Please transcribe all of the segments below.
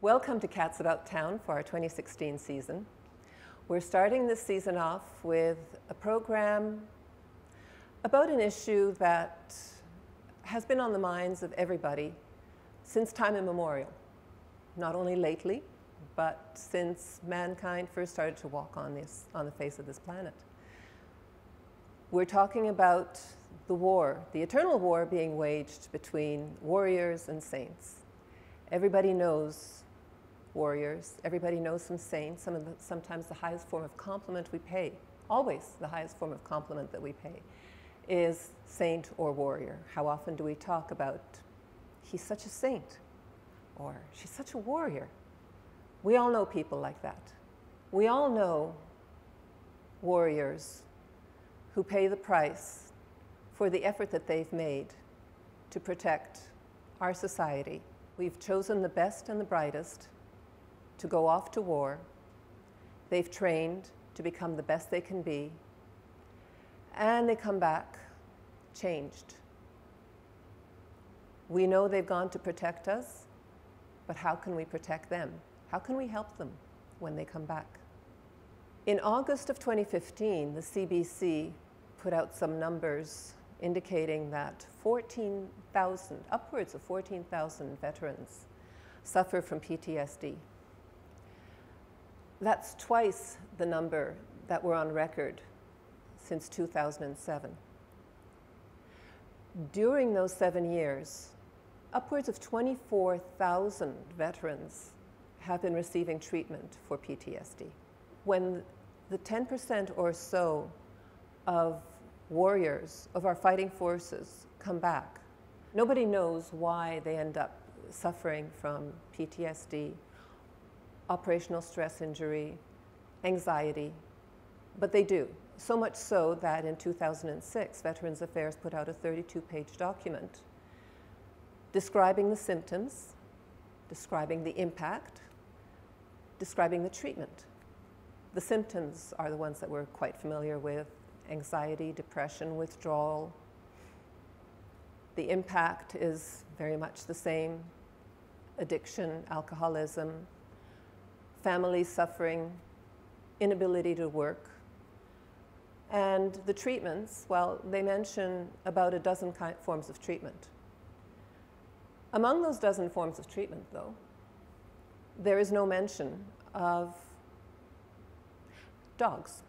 Welcome to Cats About Town for our 2016 season. We're starting this season off with a program about an issue that has been on the minds of everybody since time immemorial. Not only lately, but since mankind first started to walk on the face of this planet. We're talking about the war, the eternal war being waged between warriors and saints. Everybody knows warriors. Everybody knows some saints. Sometimes the highest form of compliment we pay, always the highest form of compliment that we pay, is saint or warrior. How often do we talk about, he's such a saint, or she's such a warrior? We all know people like that. We all know warriors who pay the price for the effort that they've made to protect our society. We've chosen the best and the brightest to go off to war. They've trained to become the best they can be, and they come back changed. We know they've gone to protect us, but how can we protect them? How can we help them when they come back? In August of 2015, the CBC put out some numbers indicating that 14,000, upwards of 14,000 veterans suffer from PTSD. That's twice the number that were on record since 2007. During those 7 years, upwards of 24,000 veterans have been receiving treatment for PTSD. When the 10% or so of warriors, of our fighting forces, come back, nobody knows why they end up suffering from PTSD, operational stress injury, anxiety, but they do. So much so that in 2006, Veterans Affairs put out a 32-page document describing the symptoms, describing the impact, describing the treatment. The symptoms are the ones that we're quite familiar with: anxiety, depression, withdrawal. The impact is very much the same: addiction, alcoholism, family suffering, inability to work. And the treatments, well, they mention about a dozen forms of treatment. Among those dozen forms of treatment, though, there is no mention of dogs,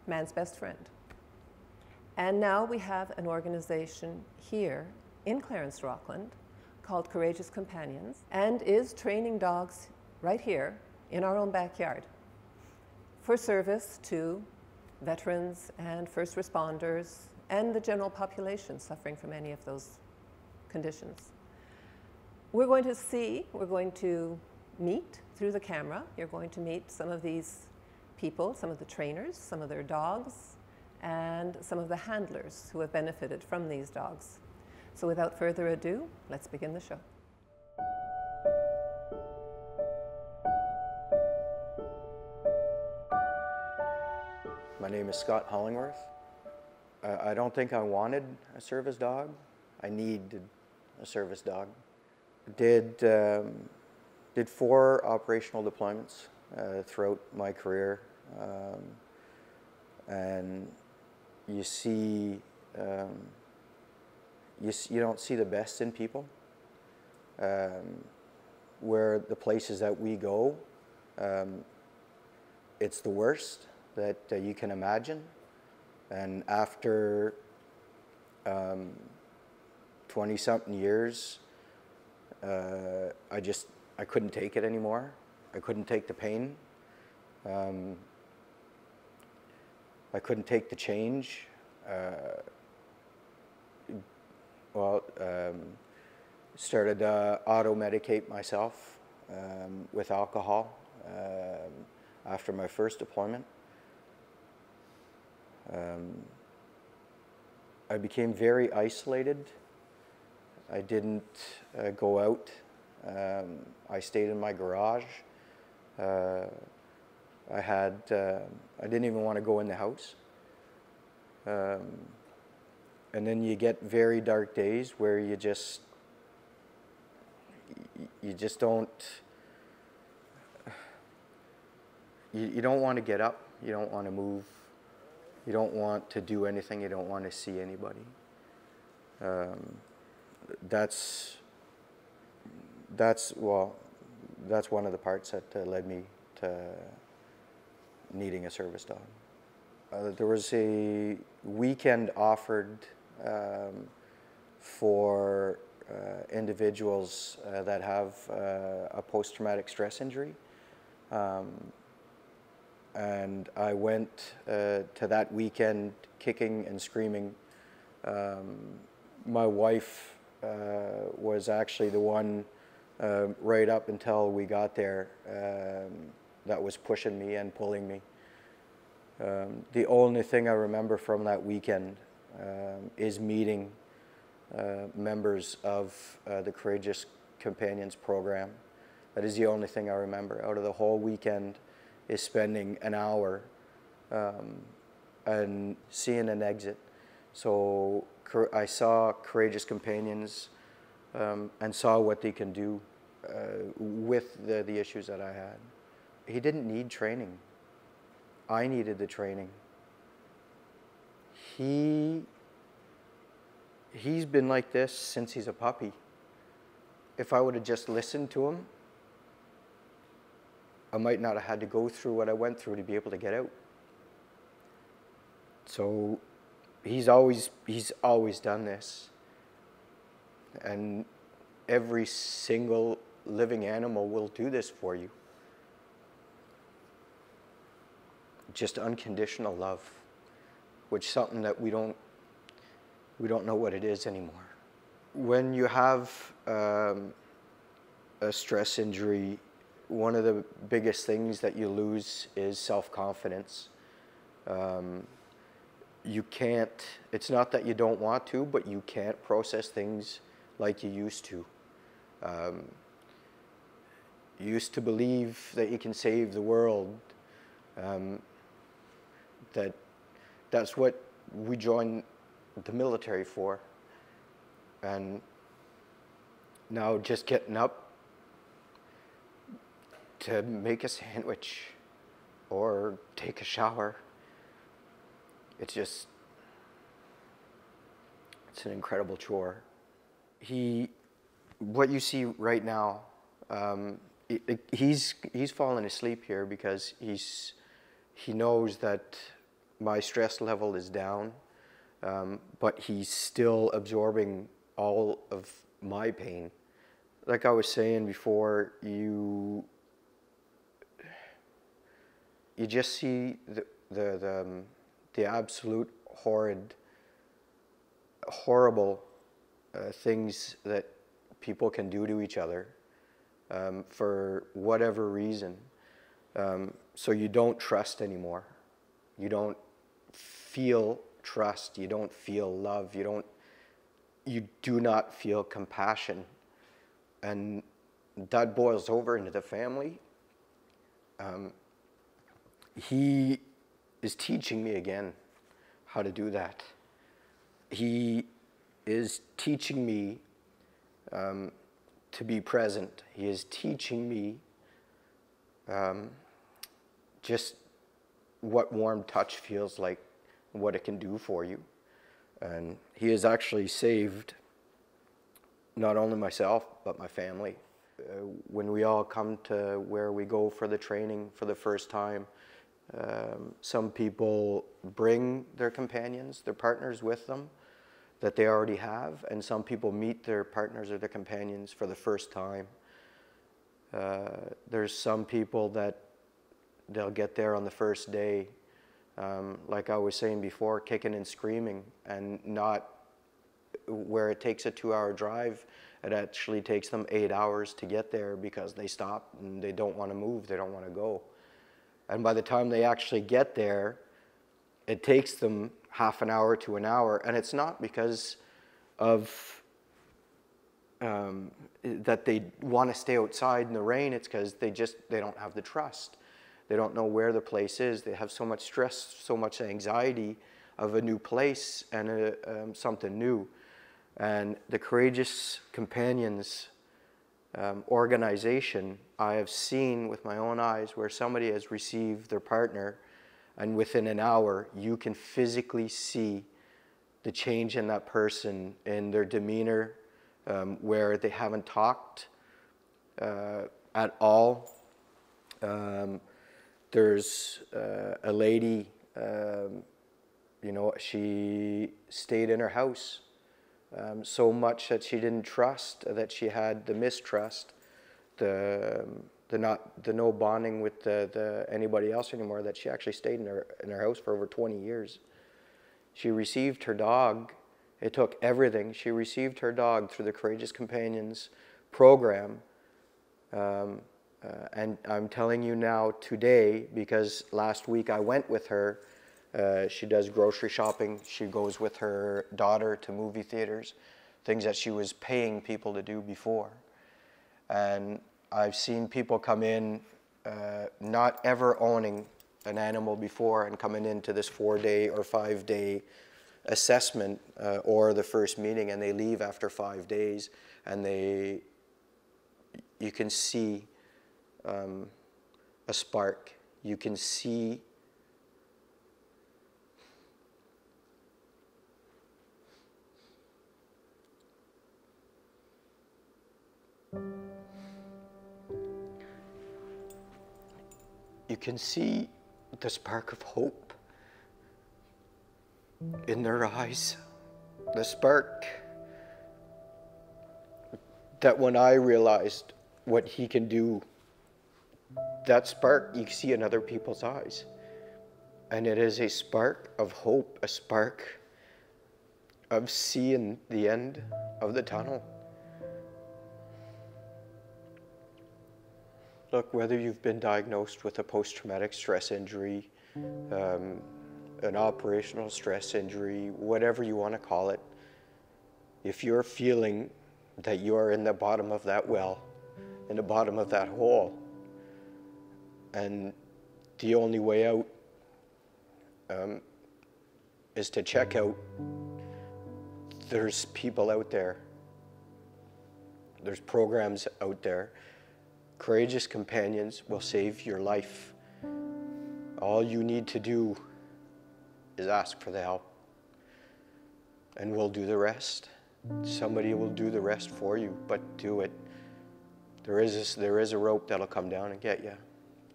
man's best friend. And now we have an organization here in Clarence Rockland called Courageous Companions, and is training dogs right here in our own backyard for service to veterans and first responders and the general population suffering from any of those conditions. We're going to meet through the camera. You're going to meet some of these people, some of the trainers, some of their dogs, and some of the handlers who have benefited from these dogs. So without further ado, let's begin the show. My name is Scott Hollingworth. I don't think I wanted a service dog. I needed a service dog. Did 4 operational deployments throughout my career, and you see, you don't see the best in people. Where the places that we go, it's the worst that you can imagine. And after 20-something years, I couldn't take it anymore. I couldn't take the pain. I couldn't take the change. Started to auto-medicate myself with alcohol after my first deployment. I became very isolated. I didn't go out. I stayed in my garage. I didn't even want to go in the house. And then you get very dark days where you just, you just don't, you don't want to get up, you don't want to move, you don't want to do anything, you don't want to see anybody. That's one of the parts that led me to needing a service dog. There was a weekend offered for individuals that have a post-traumatic stress injury. And I went to that weekend kicking and screaming. My wife was actually the one right up until we got there that was pushing me and pulling me. The only thing I remember from that weekend is meeting members of the Courageous Companions program. That is the only thing I remember out of the whole weekend, is spending an hour and seeing an exit. So I saw Courageous Companions and saw what they can do with the issues that I had. He didn't need training. I needed the training. He's been like this since he's a puppy. If I would have just listened to him, I might not have had to go through what I went through to be able to get out. So he's always done this. And every single living animal will do this for you. Just unconditional love, which is something that we don't know what it is anymore. When you have a stress injury, one of the biggest things that you lose is self-confidence. You can't, it's not that you don't want to, but you can't process things like you used to. You used to believe that you can save the world. That's what we joined the military for. And now just getting up to make a sandwich or take a shower, it's an incredible chore. What you see right now, he's fallen asleep here because he knows that my stress level is down, but he's still absorbing all of my pain. Like I was saying before, you just see the absolute horrible things that people can do to each other for whatever reason. So you don't trust anymore. You don't feel trust. You don't feel love. You do not feel compassion. And that boils over into the family. He is teaching me again how to do that. He is teaching me to be present. He is teaching me just what warm touch feels like, what it can do for you. And he has actually saved not only myself, but my family. When we all come to where we go for the training for the first time, some people bring their companions, their partners with them that they already have, and some people meet their partners or their companions for the first time. There's some people that they'll get there on the first day, like I was saying before, kicking and screaming, and not where it takes a 2-hour drive, it actually takes them 8 hours to get there because they stop and they don't want to move, they don't want to go. And by the time they actually get there, it takes them half an hour to an hour, and it's not because of that they want to stay outside in the rain. It's because they don't have the trust. They don't know where the place is. They have so much stress, so much anxiety of a new place and something new. And the Courageous Companions organization, I have seen with my own eyes where somebody has received their partner, and within an hour, you can physically see the change in that person, in their demeanor, where they haven't talked at all. There's a lady, you know, she stayed in her house so much that she didn't trust, that she had the mistrust, the no bonding with anybody else anymore, that she actually stayed in her house for over 20 years. She received her dog. It took everything. She received her dog through the Courageous Companions program. And I'm telling you now today, because last week I went with her. She does grocery shopping. She goes with her daughter to movie theaters, things that she was paying people to do before. And I've seen people come in not ever owning an animal before and coming into this 4-day or 5-day assessment or the first meeting, and they leave after 5 days, and you can see a spark. You can see the spark of hope in their eyes. The spark that when I realized what he can do, that spark you see in other people's eyes. And it is a spark of hope, a spark of seeing the end of the tunnel. Look, whether you've been diagnosed with a post-traumatic stress injury, an operational stress injury, whatever you want to call it, if you're feeling that you are in the bottom of that well, in the bottom of that hole, and the only way out is to check out, there's people out there, there's programs out there. Courageous Companions will save your life. All you need to do is ask for the help, and we'll do the rest. Somebody will do the rest for you, but do it. There is a rope that'll come down and get you.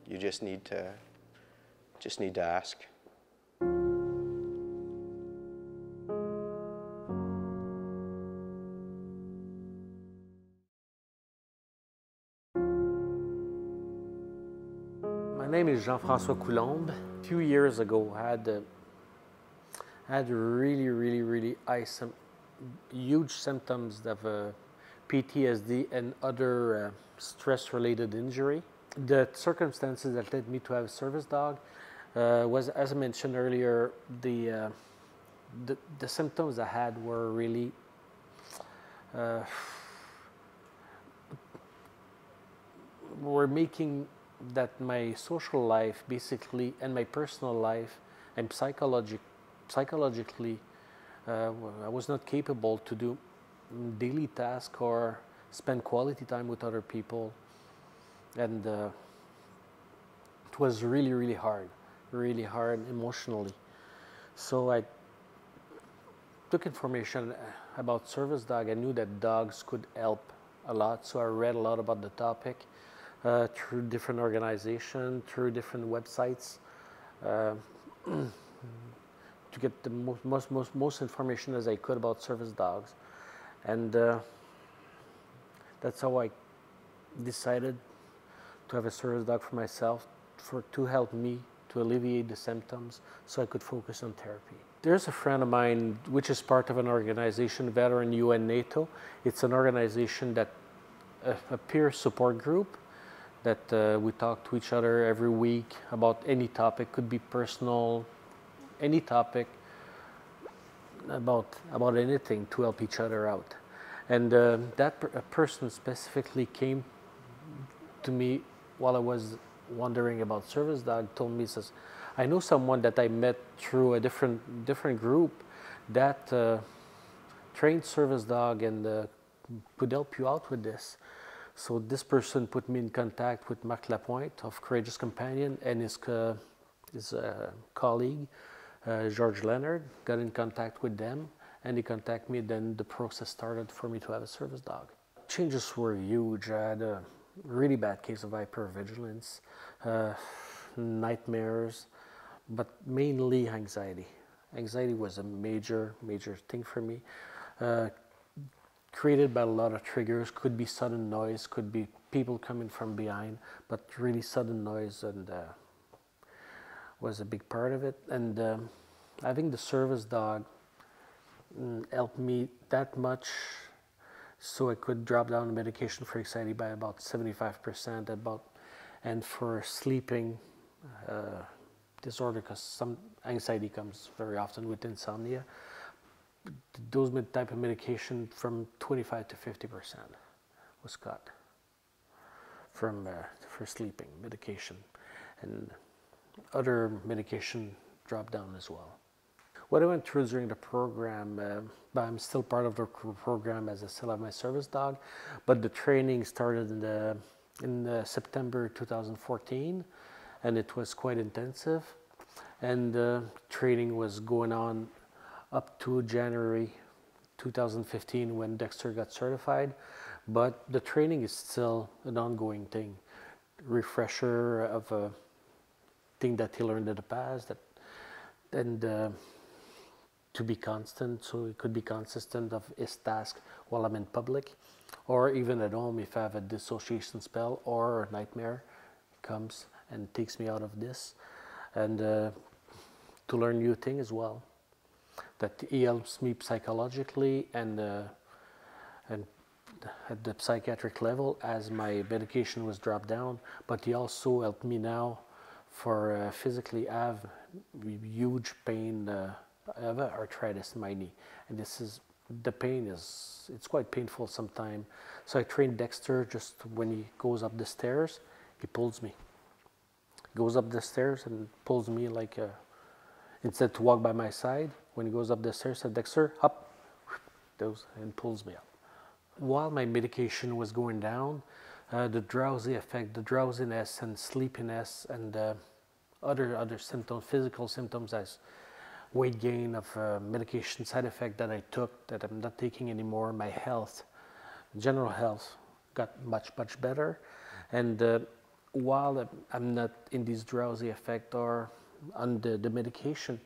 You just need to ask. My name is Jean-François Coulombe. A few years ago, I had really huge symptoms of PTSD and other stress-related injury. The circumstances that led me to have a service dog was, as I mentioned earlier, the symptoms I had were really were making that my social life, basically, and my personal life, and psychologically, I was not capable to do daily tasks or spend quality time with other people, and it was really hard emotionally. So I took information about service dog. I knew that dogs could help a lot, so I read a lot about the topic. Through different organizations, through different websites, to get the most information as I could about service dogs, and that's how I decided to have a service dog for myself, to help me to alleviate the symptoms, so I could focus on therapy. There's a friend of mine which is part of an organization, Veteran UN NATO. It's an organization that a peer support group. That we talk to each other every week about any topic, could be personal, any topic, about anything, to help each other out. And that person specifically came to me while I was wondering about service dog, told me, says, I know someone that I met through a different group that trained service dog and could help you out with this. So this person put me in contact with Marc Lapointe of Courageous Companion and his colleague, George Leonard, got in contact with them, and he contacted me. Then the process started for me to have a service dog. Changes were huge. I had a really bad case of hypervigilance, nightmares, but mainly anxiety. Anxiety was a major thing for me. Created by a lot of triggers. Could be sudden noise, could be people coming from behind, but really sudden noise and was a big part of it. And having the service dog helped me that much, so I could drop down the medication for anxiety by about 75%. And for sleeping disorder, because some anxiety comes very often with insomnia, those type of medication from 25 to 50% was cut from for sleeping medication, and other medication dropped down as well. What I went through during the program, I'm still part of the program as I still have my service dog, but the training started in September 2014, and it was quite intensive, and training was going on up to January 2015 when Dexter got certified, but the training is still an ongoing thing, refresher of a thing that he learned in the past, and to be constant, so it could be consistent of his task while I'm in public, or even at home if I have a dissociation spell or a nightmare comes and takes me out of this, and to learn new things as well. That he helps me psychologically and at the psychiatric level as my medication was dropped down, but he also helped me now for physically. I have huge pain. I have arthritis in my knee, and the pain is, it's quite painful sometimes. So I trained Dexter, just when he goes up the stairs, he pulls me. He goes up the stairs and pulls me like instead to walk by my side. When he goes up the stairs, I said, Dexter, up, and pulls me up. While my medication was going down, the drowsy effect, the drowsiness and sleepiness and other symptoms, physical symptoms as weight gain of medication side effect that I took, that I'm not taking anymore, my health, general health got much better. And while I'm not in this drowsy effect or on the medication,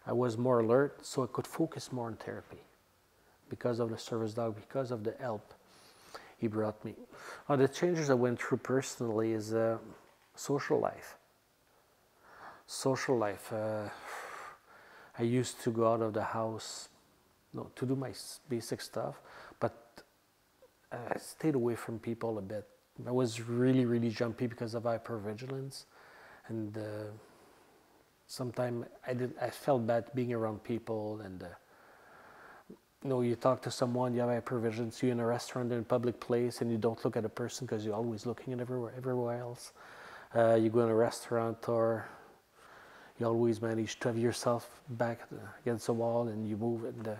I was more alert, so I could focus more on therapy because of the service dog, because of the help he brought me. The changes I went through personally is social life. Social life. I used to go out of the house to do my basic stuff, but I stayed away from people a bit. I was really jumpy because of hypervigilance, and sometimes I felt bad being around people, and you talk to someone, you have hypervigilance, you're in a restaurant in a public place, and you don't look at a person because you're always looking at everywhere else. You go in a restaurant, or you always manage to have yourself back against the wall, and you move, and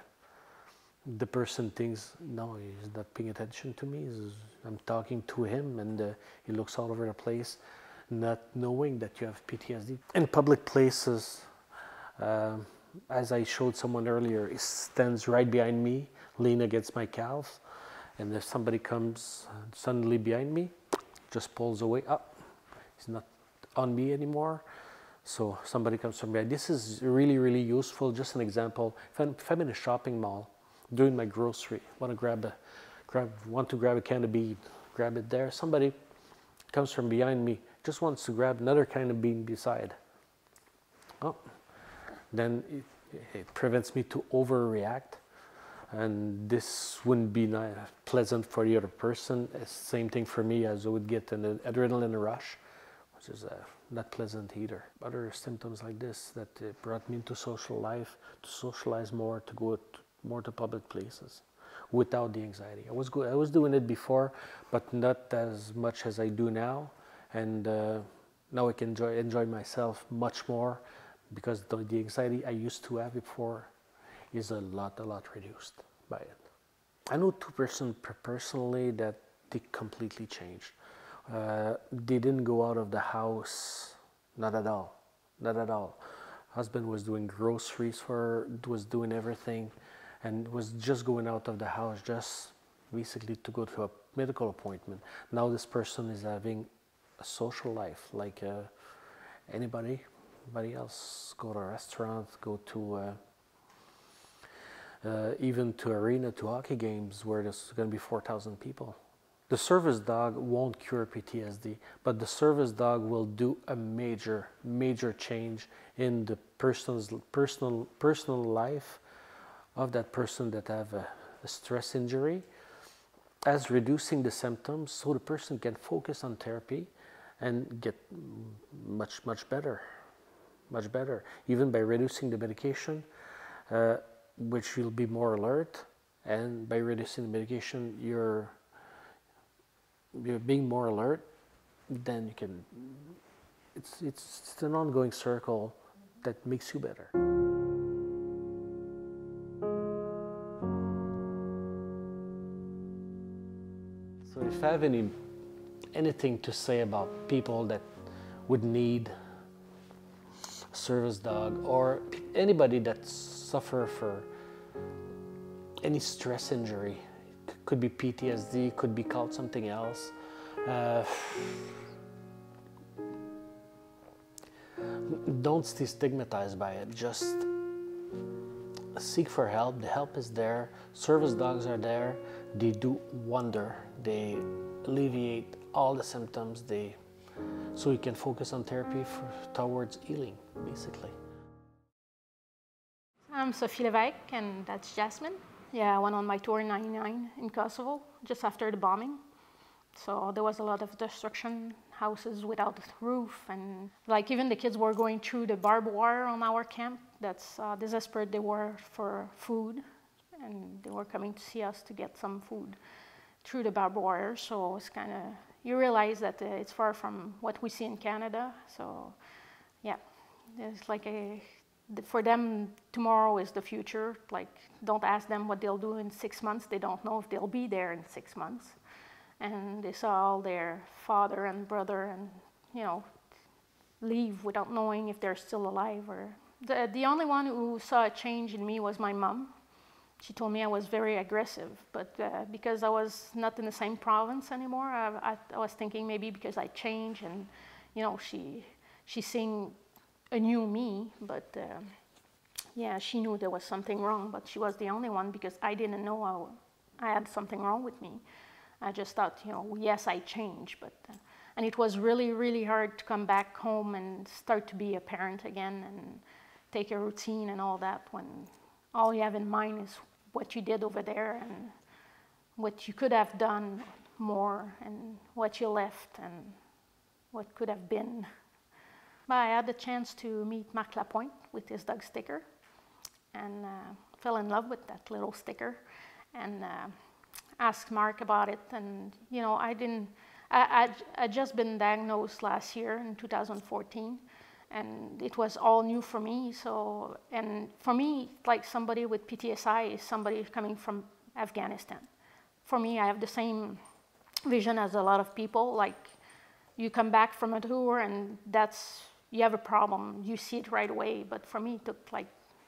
the person thinks, no, he's not paying attention to me. I'm talking to him, and he looks all over the place, not knowing that you have PTSD. In public places, as I showed someone earlier, he stands right behind me, lean against my calves, and if somebody comes suddenly behind me, just pulls away. He's not on me anymore. So somebody comes from behind. This is really useful. Just an example. If I'm in a shopping mall, doing my grocery, want to grab a can of bean, grab it there. Somebody comes from behind me, just wants to grab another kind of bean beside. Then it prevents me to overreact, and this wouldn't be pleasant for the other person. It's the same thing for me, as I would get an adrenaline rush, which is not pleasant either. Other symptoms like this that brought me into social life, to socialize more, to go more to public places without the anxiety. I was doing it before, but not as much as I do now, and now I can enjoy myself much more, because the anxiety I used to have before is a lot reduced by it. I know two persons personally that they completely changed. They didn't go out of the house, not at all, not at all. Husband was doing groceries for her, was doing everything, and was just going out of the house just basically to go to a medical appointment. Now this person is having a social life like anybody else. Go to a restaurant, go to even to arena, to hockey games where there's going to be 4,000 people. The service dog won't cure PTSD, but the service dog will do a major change in the personal life of that person that have a stress injury, as reducing the symptoms so the person can focus on therapy and get much better, even by reducing the medication, which you'll be more alert, and by reducing the medication you're being more alert, then you can, it's an ongoing circle that makes you better. So if I have anything to say about people that would need a service dog, or anybody that suffer for any stress injury, could be PTSD, could be called something else, don't stay stigmatized by it. Just seek for help. The help is there. Service dogs are there. They do wonder. They alleviate all the symptoms. So you can focus on therapy towards healing, basically. I'm Sophie Levesque, and that's Jasmine. Yeah, I went on my tour in '99 in Kosovo, just after the bombing. So there was a lot of destruction, houses without roof, and like even the kids were going through the barbed wire on our camp. That's desperate they were for food, and they were coming to see us to get some food through the barbed wire. So it's kind of, you realize that it's far from what we see in Canada. So yeah, there's like for them, tomorrow is the future. Like, don't ask them what they'll do in 6 months. They don't know if they'll be there in 6 months. And they saw all their father and brother and, leave without knowing if they're still alive. Or the only one who saw a change in me was my mom. She told me I was very aggressive, but because I was not in the same province anymore, I was thinking maybe because I changed and, she's seeing a new me, but yeah, she knew there was something wrong, but she was the only one because I didn't know I had something wrong with me. I just thought, yes, I changed, but and it was really hard to come back home and start to be a parent again and take a routine and all that when all you have in mind is what you did over there and what you could have done more and what you left and what could have been. But I had the chance to meet Marc Lapointe with his dog Sticker and fell in love with that little Sticker and asked Marc about it. And, I'd just been diagnosed last year in 2014 and it was all new for me. So, and for me, like somebody with PTSI is somebody coming from Afghanistan. For me, I have the same vision as a lot of people. Like you come back from a tour and you have a problem, you see it right away. But for me, it took like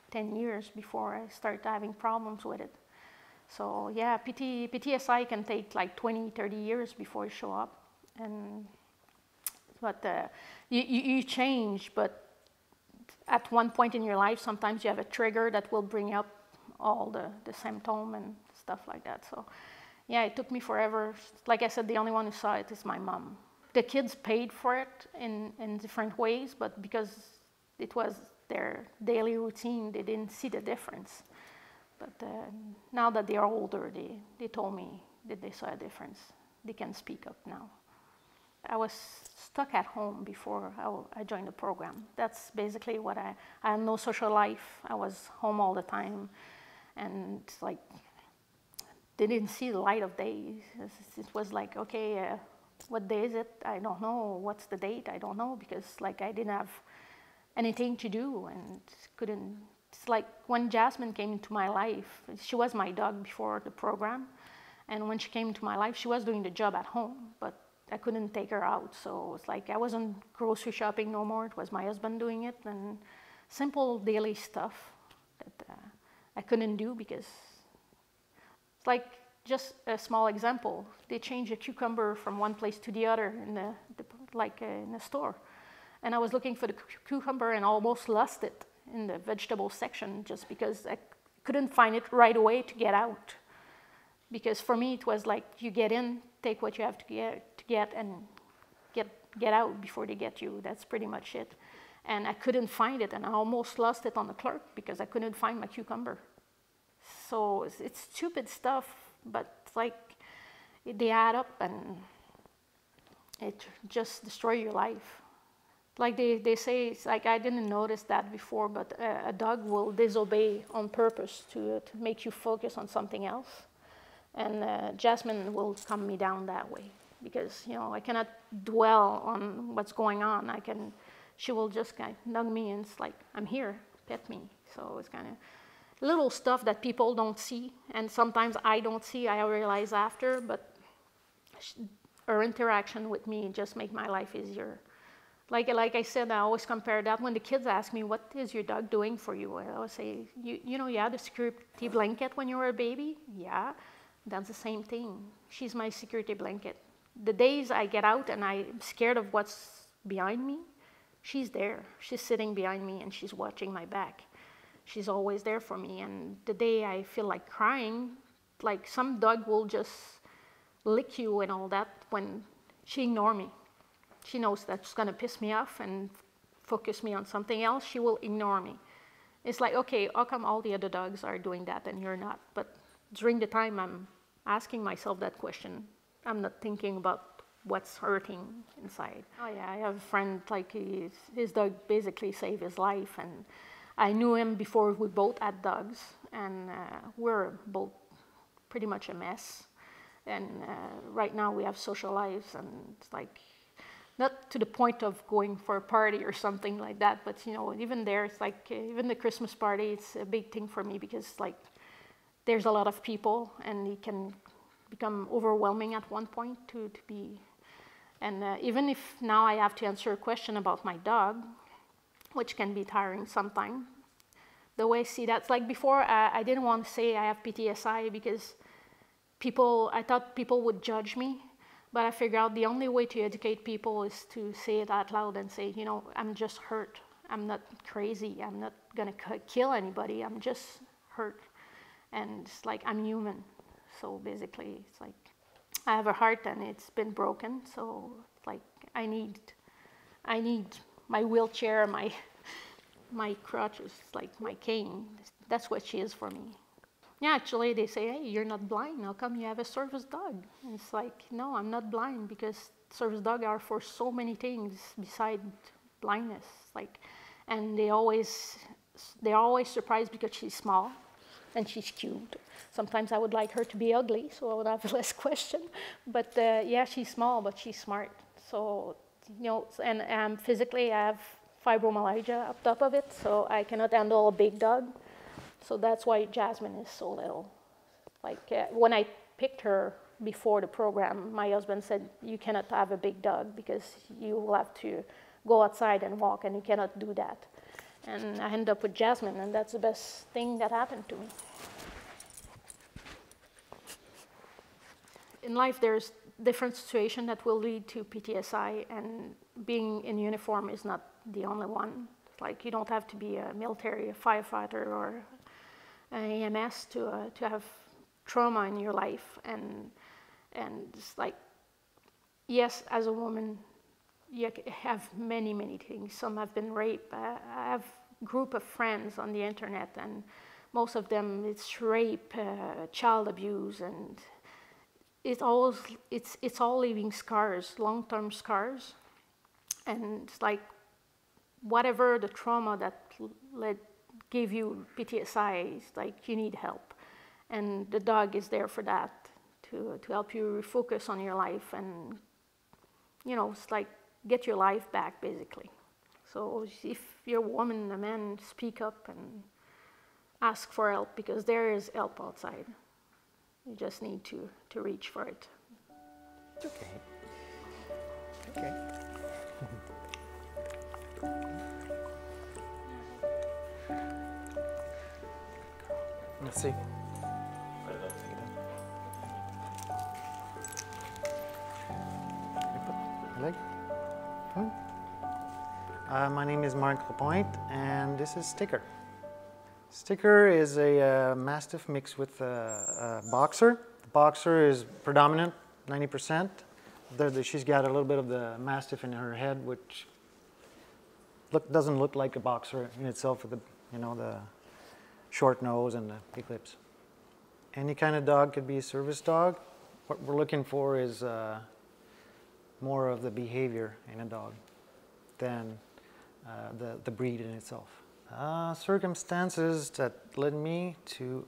10 years before I started having problems with it. So yeah, PTSI can take like 20, 30 years before it show up. But you change, but at one point in your life, sometimes you have a trigger that will bring up all the symptoms and stuff like that. So yeah, it took me forever. Like I said, the only one who saw it is my mom. The kids paid for it in different ways, but because it was their daily routine, they didn't see the difference. But now that they are older, they told me that they saw a difference. They can speak up now. I was stuck at home before I joined the program. That's basically what I had no social life. I was home all the time. And like, they didn't see the light of day. It was like, okay, what day is it? I don't know. What's the date? I don't know, because like I didn't have anything to do and couldn't. It's like when Jasmine came into my life, she was my dog before the program, And when she came into my life, she was doing the job at home, but I couldn't take her out. So it's like I wasn't grocery shopping no more. It was my husband doing it, and simple daily stuff that I couldn't do because it's like just a small example. They changed a cucumber from one place to the other in in the store. And I was looking for the cucumber and almost lost it in the vegetable section just because I couldn't find it right away to get out. Because for me, it was like you get in, take what you have to get and get out before they get you. That's pretty much it. And I couldn't find it, and I almost lost it on the clerk because I couldn't find my cucumber. So it's stupid stuff, but it's like they add up and it just destroys your life. Like they say, it's like I didn't notice that before, but a dog will disobey on purpose to make you focus on something else. And Jasmine will calm me down that way because, you know, I cannot dwell on what's going on. She will just kind of nudge me and it's like, I'm here, pet me. So it's kind of little stuff that people don't see. And sometimes I don't see, I realize after, but her interaction with me just make my life easier. Like I said, I always compare that when the kids ask me, what is your dog doing for you? I always say, you know, you had a security blanket when you were a baby? Yeah. That's the same thing. She's my security blanket. The days I get out and I'm scared of what's behind me, she's there. She's sitting behind me and she's watching my back. She's always there for me. And the day I feel like crying, like some dog will just lick you and all that when she ignores me. She knows that's going to piss me off and focus me on something else. She will ignore me. It's like, okay, how come all the other dogs are doing that and you're not? But during the time I'm asking myself that question, I'm not thinking about what's hurting inside. Oh yeah, I have a friend, like his dog basically saved his life, and I knew him before we both had dogs, and we're both pretty much a mess. And right now we have social lives, and it's like, not to the point of going for a party or something like that, but you know, even there, it's like, even the Christmas party, it's a big thing for me because like, there's a lot of people, and it can become overwhelming at one point to be. And even if now I have to answer a question about my dog, which can be tiring sometimes, the way I see that, it's like before, I didn't want to say I have PTSI because I thought people would judge me, but I figured out the only way to educate people is to say it out loud and say, you know, I'm just hurt. I'm not crazy. I'm not gonna kill anybody. I'm just hurt. And it's like, I'm human. So basically, it's like, I have a heart and it's been broken. So it's like, I need my wheelchair, my crutches, like my cane. That's what she is for me. Yeah, actually, they say, hey, you're not blind. How come you have a service dog? And it's like, no, I'm not blind because service dogs are for so many things besides blindness. Like, and they're always surprised because she's small. And she's cute. Sometimes I would like her to be ugly, so I would have less question. But yeah, she's small, but she's smart. So, you know, and physically I have fibromyalgia up top of it, so I cannot handle a big dog. So that's why Jasmine is so little. Like when I picked her before the program, my husband said, you cannot have a big dog because you will have to go outside and walk, and you cannot do that. And I ended up with Jasmine, and that's the best thing that happened to me. In life, there's different situations that will lead to PTSI, and being in uniform is not the only one. Like, you don't have to be a military, a firefighter, or an EMS to have trauma in your life. And it's like, yes, as a woman, you have many, many things. Some have been raped. I have a group of friends on the internet, and most of them, it's rape, child abuse, and it's all leaving scars, long-term scars. And it's like, whatever the trauma that gave you PTSI, it's like you need help. And the dog is there for that, to help you refocus on your life and, you know, it's like, get your life back, basically. So if you're a woman, a man, speak up and ask for help, because there is help outside. You just need to reach for it. It's okay. Okay. Let's see. Leg. My name is Mark Lapointe, and this is Sticker. Sticker is a Mastiff mixed with a Boxer. The Boxer is predominant, 90%. She's got a little bit of the Mastiff in her head, which doesn't look like a Boxer in itself, with the short nose and the big lips. Any kind of dog could be a service dog. What we're looking for is more of the behavior in a dog than the breed in itself. Circumstances that led me to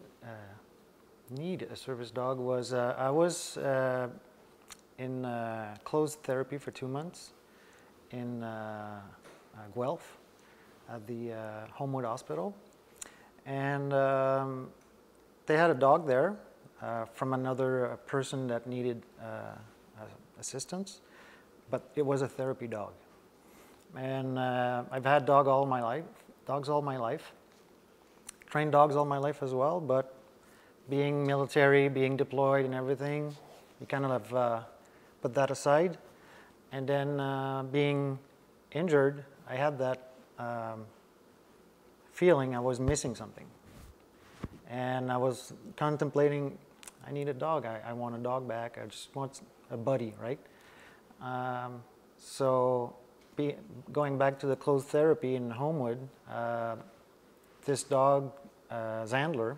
need a service dog was I was in closed therapy for 2 months in Guelph at the Homewood Hospital, and they had a dog there from another person that needed assistance, but it was a therapy dog. And I've had dogs all my life, trained dogs all my life as well, but being military, being deployed and everything, you kind of put that aside. And then being injured, I had that feeling I was missing something. And I was contemplating, I need a dog, I want a dog back, I just want a buddy, right? Going back to the closed therapy in Homewood, this dog, Zandler,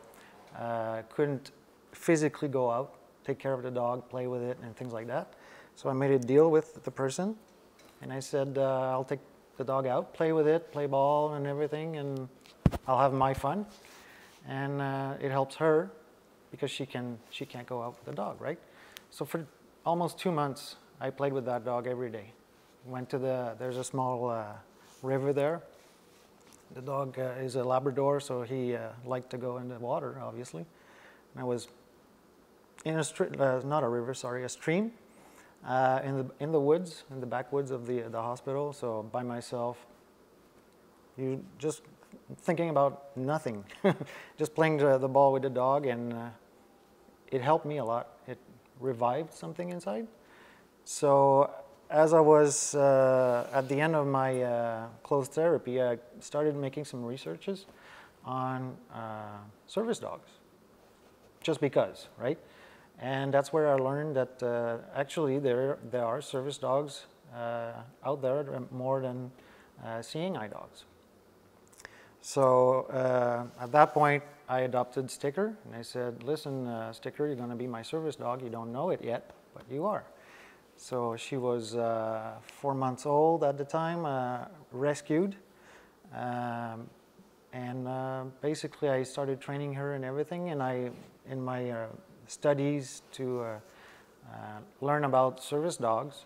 couldn't physically go out, take care of the dog, play with it, and things like that. So I made a deal with the person, and I said, I'll take the dog out, play with it, play ball and everything, and I'll have my fun. And it helps her because she can't go out with the dog, right? So for almost 2 months, I played with that dog every day. Went to there's a small river there. The dog is a Labrador, so he liked to go in the water, obviously. And I was in not a river, sorry, a stream, in the woods, in the backwoods of the hospital. So by myself, you just thinking about nothing, just playing the ball with the dog, and it helped me a lot. It revived something inside. So as I was at the end of my closed therapy, I started making some researches on service dogs, just because, right? And that's where I learned that actually there are service dogs out there more than seeing eye dogs. So at that point, I adopted Sticker, and I said, listen, Sticker, you're going to be my service dog. You don't know it yet, but you are. So she was 4 months old at the time, rescued, and basically I started training her and everything, and in my studies to learn about service dogs,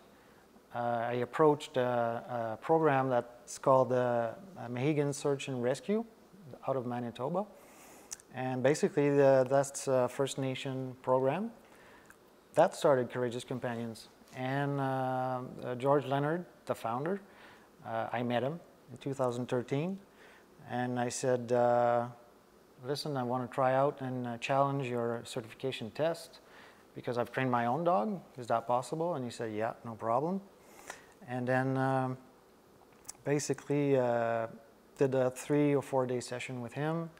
I approached a program that's called the Mohegan Search and Rescue out of Manitoba. And basically that's a First Nation program that started Courageous Companions. And George Leonard, the founder, I met him in 2013. And I said, listen, I want to try out and challenge your certification test because I've trained my own dog. Is that possible? And he said, yeah, no problem. And then basically did a 3 or 4 day session with him,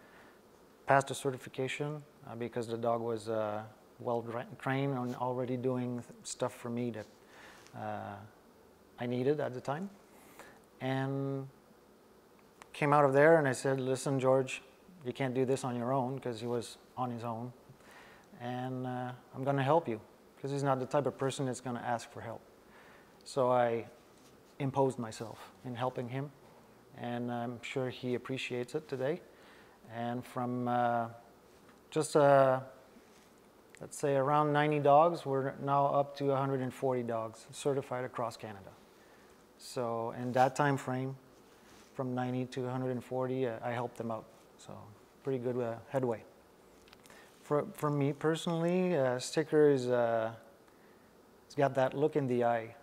passed the certification because the dog was well trained and already doing stuff for me that I needed at the time. And came out of there and I said, listen, George, you can't do this on your own, because he was on his own. And I'm going to help you, because he's not the type of person that's going to ask for help. So I imposed myself in helping him, and I'm sure he appreciates it today. And from just, let's say, around 90 dogs, we're now up to 140 dogs certified across Canada. So in that time frame, from 90 to 140, I helped them out. So pretty good headway. For me personally, Sticker is it's got that look in the eye.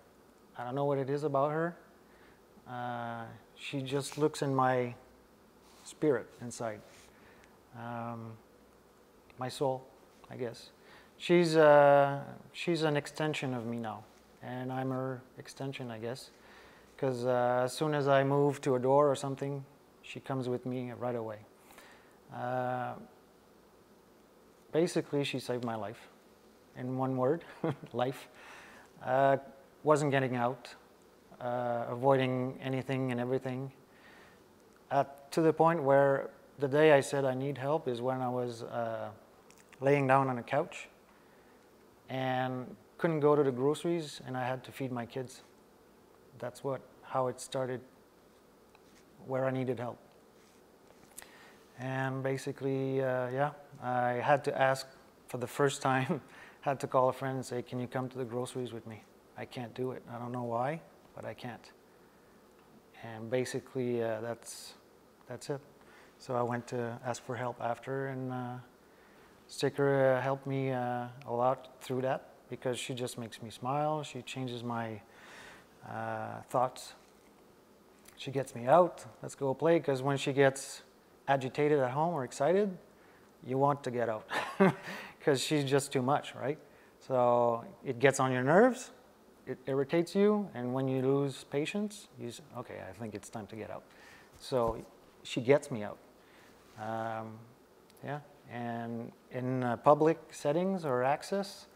I don't know what it is about her. She just looks in my spirit inside, my soul, I guess. She's an extension of me now, and I'm her extension, I guess. Because as soon as I move to a door or something, she comes with me right away. Basically, she saved my life. In one word, life. Wasn't getting out, avoiding anything and everything. To the point where the day I said I need help is when I was laying down on a couch and couldn't go to the groceries, and I had to feed my kids. That's how it started, where I needed help. And basically, yeah, I had to ask for the first time, had to call a friend and say, can you come to the groceries with me? I can't do it. I don't know why, but I can't. And basically, that's it. So I went to ask for help after, and Sticker helped me a lot through that, because she just makes me smile. She changes my thoughts. She gets me out. Let's go play, because when she gets agitated at home or excited, you want to get out, because she's just too much, right? So it gets on your nerves, it irritates you, and when you lose patience, you say, okay, I think it's time to get out. So she gets me out. Yeah, and in public settings or access,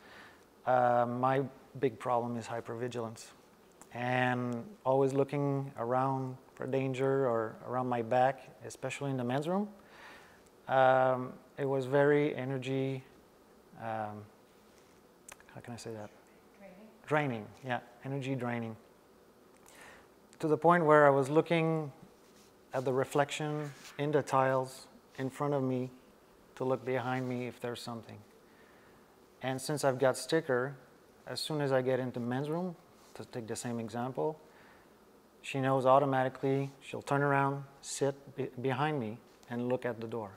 my big problem is hypervigilance, and always looking around for danger or around my back, especially in the men's room. It was very energy, how can I say that? Draining, yeah, energy draining. To the point where I was looking at the reflection in the tiles in front of me to look behind me if there's something. And since I've got Sticker, as soon as I get into men's room, to take the same example, she knows automatically, she'll turn around, sit behind me, and look at the door.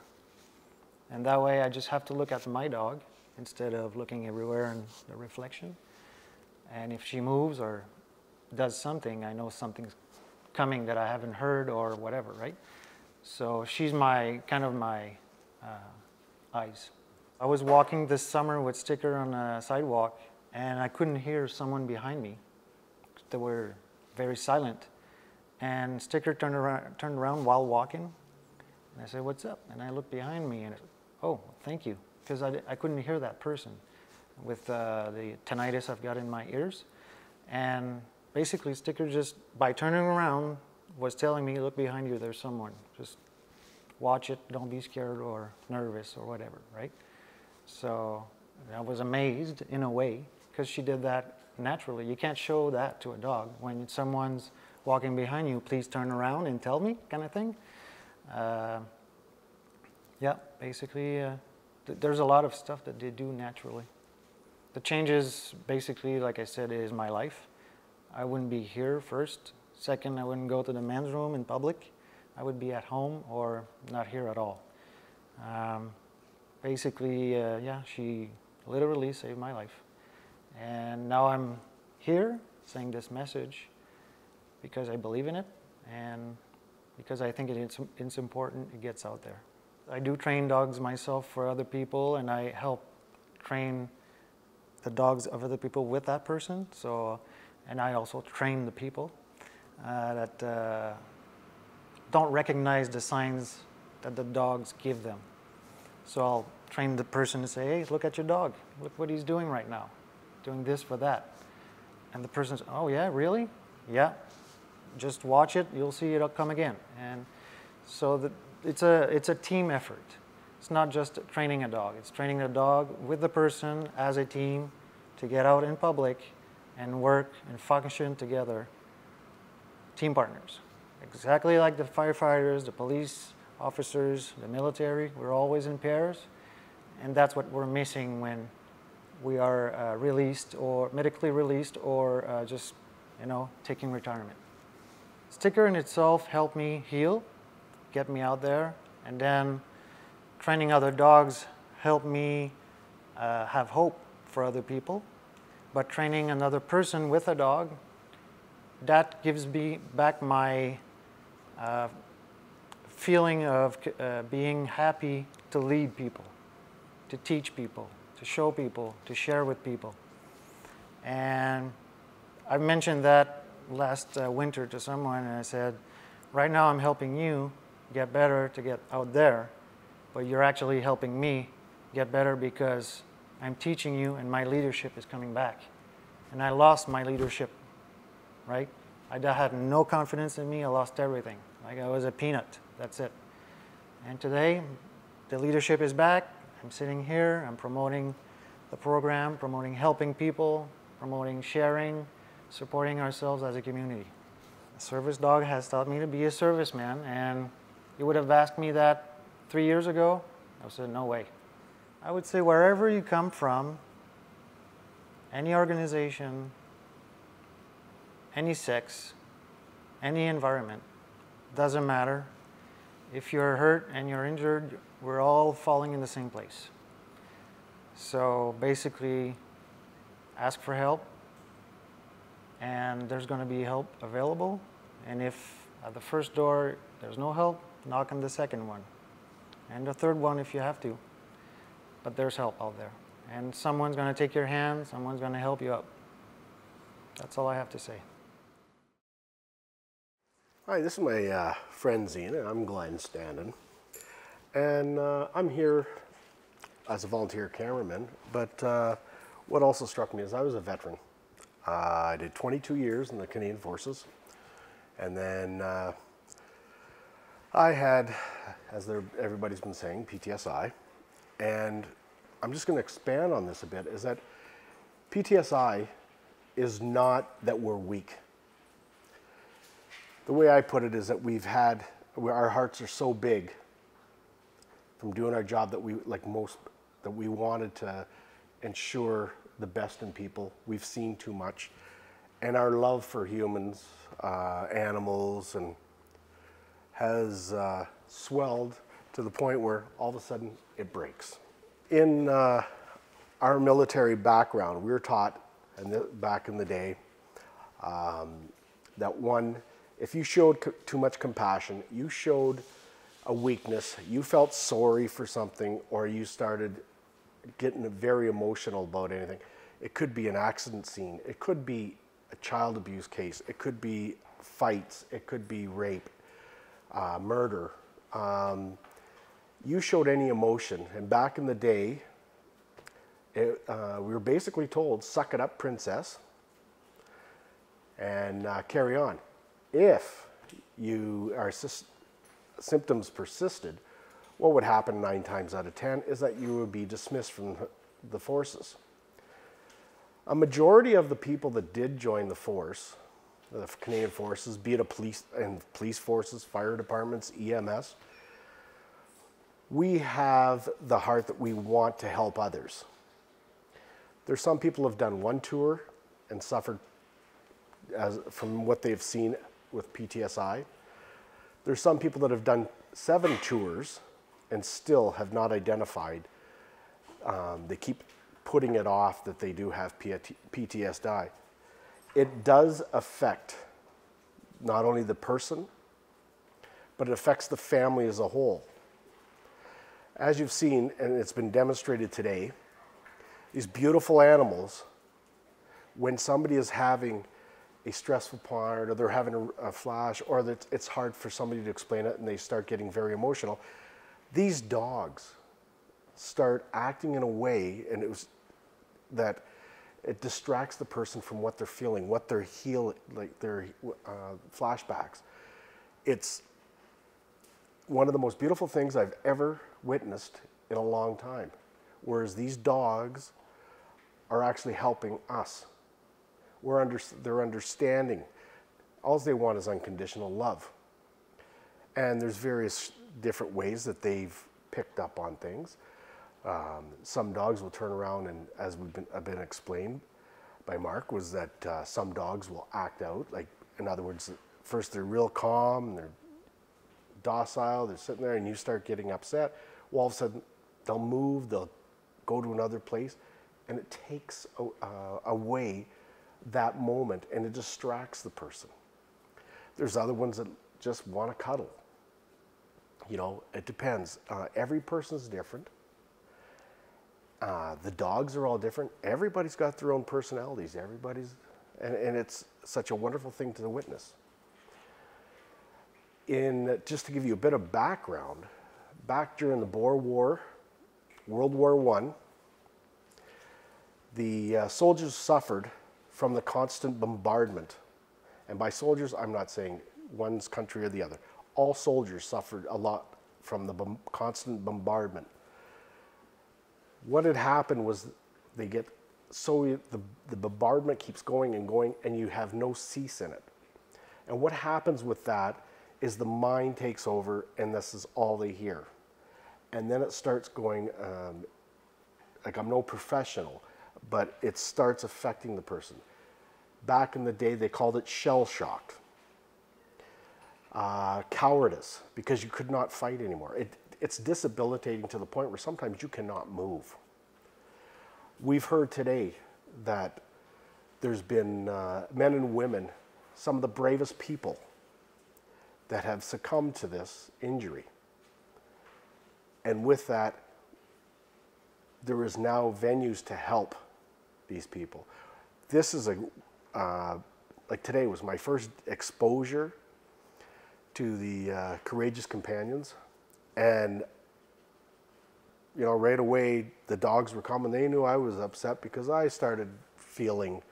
And that way I just have to look at my dog instead of looking everywhere in the reflection. And if she moves or does something, I know something's coming that I haven't heard or whatever, right? So she's kind of my eyes. I was walking this summer with Sticker on a sidewalk, and I couldn't hear someone behind me. They were very silent. And Sticker turned around while walking, and I said, what's up? And I looked behind me, and oh, thank you, because I couldn't hear that person with the tinnitus I've got in my ears. And basically, Sticker just, by turning around, was telling me, look behind you, there's someone. Just watch it, don't be scared or nervous or whatever, right? So I was amazed in a way, because she did that naturally. You can't show that to a dog. When someone's walking behind you, please turn around and tell me, kind of thing. Yeah, basically, there's a lot of stuff that they do naturally. The changes, basically, like I said, is my life. I wouldn't be here first. Second, I wouldn't go to the men's room in public. I would be at home or not here at all. Basically, yeah, she literally saved my life. And now I'm here saying this message because I believe in it and because I think it's important it gets out there. I do train dogs myself for other people, and I help train the dogs of other people with that person. So, and I also train the people that don't recognize the signs that the dogs give them. So I'll train the person to say, hey, look at your dog. Look what he's doing right now. Doing this for that. And the person's, oh yeah, really? Yeah. Just watch it, you'll see it'll come again. And so it's a team effort. It's not just training a dog. It's training a dog with the person as a team to get out in public and work and function together. Team partners. Exactly like the firefighters, the police officers, the military. We're always in pairs. And that's what we're missing when we are released or medically released or just, taking retirement. Sticker in itself helped me heal, get me out there, and then training other dogs help me have hope for other people. But training another person with a dog, that gives me back my feeling of being happy to lead people, to teach people, to show people, to share with people. And I mentioned that last winter to someone, and I said, right now I'm helping you get better to get out there, but you're actually helping me get better because I'm teaching you and my leadership is coming back. And I lost my leadership, right? I had no confidence in me, I lost everything. Like I was a peanut, that's it. And today, the leadership is back. I'm sitting here, I'm promoting the program, promoting helping people, promoting sharing, supporting ourselves as a community. A service dog has taught me to be a serviceman, and you would have asked me that 3 years ago, I would say, no way. I would say wherever you come from, any organization, any sex, any environment, doesn't matter. If you're hurt and you're injured, we're all falling in the same place. So basically, ask for help, and there's going to be help available. And if at the first door there's no help, knock on the second one, and the third one if you have to. But there's help out there. And someone's going to take your hand, someone's going to help you up. That's all I have to say. Hi, this is my friend Zena. I'm Glenn Standen. And I'm here as a volunteer cameraman. But what also struck me is I was a veteran. I did 22 years in the Canadian Forces. And then I had, as everybody's been saying, PTSI. And I'm just going to expand on this a bit, is that PTSI is not that we're weak. The way I put it is that our hearts are so big from doing our job that we wanted to ensure the best in people. We've seen too much. And our love for humans, animals, and has swelled to the point where all of a sudden it breaks. In our military background, we were taught back in the day that if you showed too much compassion, you showed a weakness, you felt sorry for something, or you started getting very emotional about anything. It could be an accident scene, it could be a child abuse case, it could be fights, it could be rape, murder. You showed any emotion, and back in the day, we were basically told, suck it up, princess, and carry on. If our symptoms persisted, what would happen 9 times out of 10 is that you would be dismissed from the forces. A majority of the people that did join the force, the Canadian Forces, be it police forces, fire departments, EMS, we have the heart that we want to help others. There's some people who have done 1 tour and suffered from what they've seen with PTSI. There's some people that have done 7 tours and still have not identified. They keep putting it off that they do have PTSD. It does affect not only the person, but it affects the family as a whole. As you've seen, and it's been demonstrated today, these beautiful animals, when somebody is having a stressful part, or they're having a flash, or that it's hard for somebody to explain it and they start getting very emotional, these dogs start acting in a way, and it distracts the person from what they're feeling, what they're their flashbacks. It's one of the most beautiful things I've ever witnessed in a long time, whereas these dogs are actually helping us. They're understanding. All they want is unconditional love. And there's various different ways that they've picked up on things. Some dogs will turn around, and as have been explained by Mark, was that some dogs will act out. Like, in other words, first they're real calm, and they're docile, they're sitting there, and you start getting upset. Well, all of a sudden, They'll move, they'll go to another place, and it takes away that moment and it distracts the person. There's other ones that just want to cuddle. You know, it depends. Every person's different. The dogs are all different. Everybody's got their own personalities. And it's such a wonderful thing to witness. Just to give you a bit of background, back during the Boer War, World War I, the soldiers suffered from the constant bombardment. And by soldiers, I'm not saying one's country or the other. All soldiers suffered a lot from the constant bombardment. What had happened was the bombardment keeps going and going, and you have no cease in it. And what happens with that is the mind takes over, and this is all they hear. And then it starts going, like, I'm no professional, but it starts affecting the person. Back in the day, they called it shell shock. Cowardice, because you could not fight anymore. It's debilitating to the point where sometimes you cannot move. We've heard today that there's been men and women, some of the bravest people, that have succumbed to this injury. And with that, there is now venues to help these people. This is like today was my first exposure to the Courageous Companions. And, you know, right away, the dogs were coming. They knew I was upset because I started feeling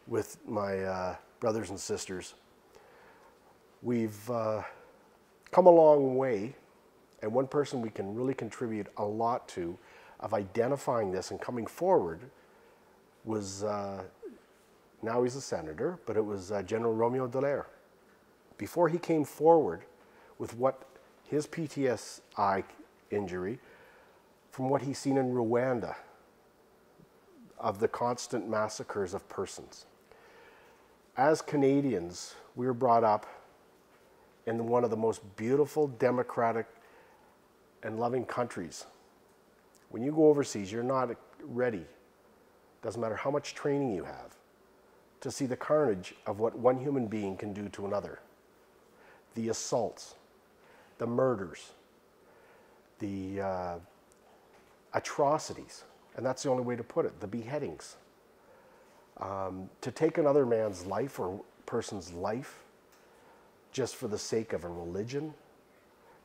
with my brothers and sisters. We've come a long way, and one person we can really contribute a lot to of identifying this and coming forward was, now he's a senator, but it was General Romeo Dallaire. Before he came forward with what his PTSI injury, from what he's seen in Rwanda, of the constant massacres of persons. As Canadians, we were brought up in one of the most beautiful, democratic, and loving countries. When you go overseas, you're not ready, doesn't matter how much training you have, to see the carnage of what one human being can do to another. The assaults, the murders, the atrocities, and that's the only way to put it, the beheadings. To take another man's life or person's life just for the sake of a religion,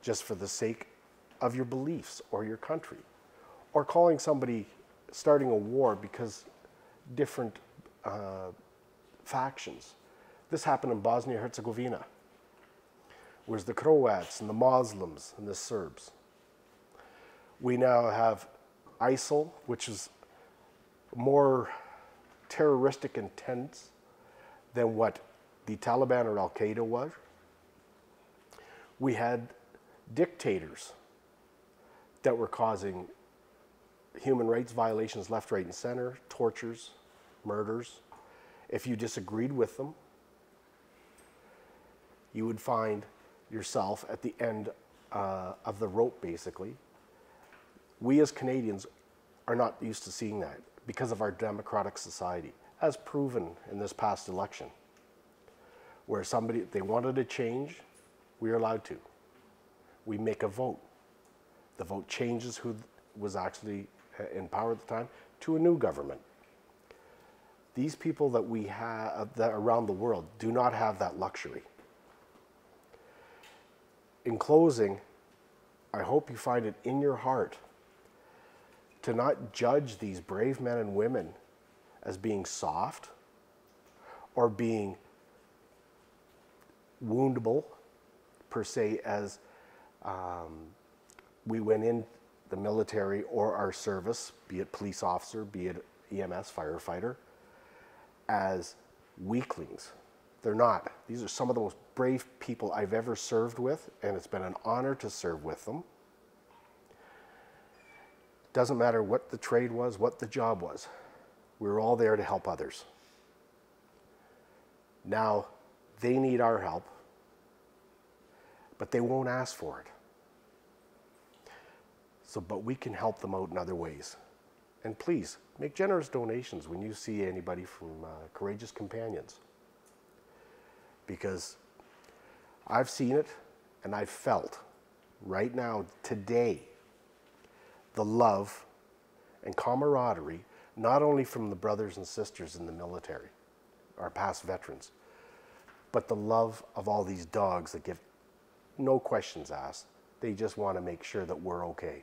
just for the sake of your beliefs or your country, or calling somebody, starting a war because different factions. This happened in Bosnia-Herzegovina. Was the Croats and the Muslims and the Serbs. We now have ISIL, which is more terroristic intent than what the Taliban or Al-Qaeda was. We had dictators that were causing human rights violations left, right, and center, tortures, murders. If you disagreed with them, you would find yourself at the end of the rope, basically. We as Canadians are not used to seeing that because of our democratic society, as proven in this past election, where they wanted to change, we are allowed to. We make a vote. The vote changes who was actually in power at the time to a new government. These people that we have around the world do not have that luxury. In closing, I hope you find it in your heart to not judge these brave men and women as being soft or being woundable, per se, as we went in the military or our service, be it police officer, be it EMS, firefighter, as weaklings. They're not. These are some of the most brave people I've ever served with, and it's been an honor to serve with them. Doesn't matter what the trade was, what the job was. We were all there to help others. Now, they need our help, but they won't ask for it. But we can help them out in other ways. And please, make generous donations when you see anybody from Courageous Companions. Because I've seen it and I've felt right now, today, the love and camaraderie, not only from the brothers and sisters in the military, our past veterans, but the love of all these dogs that give no questions asked. They just want to make sure that we're okay.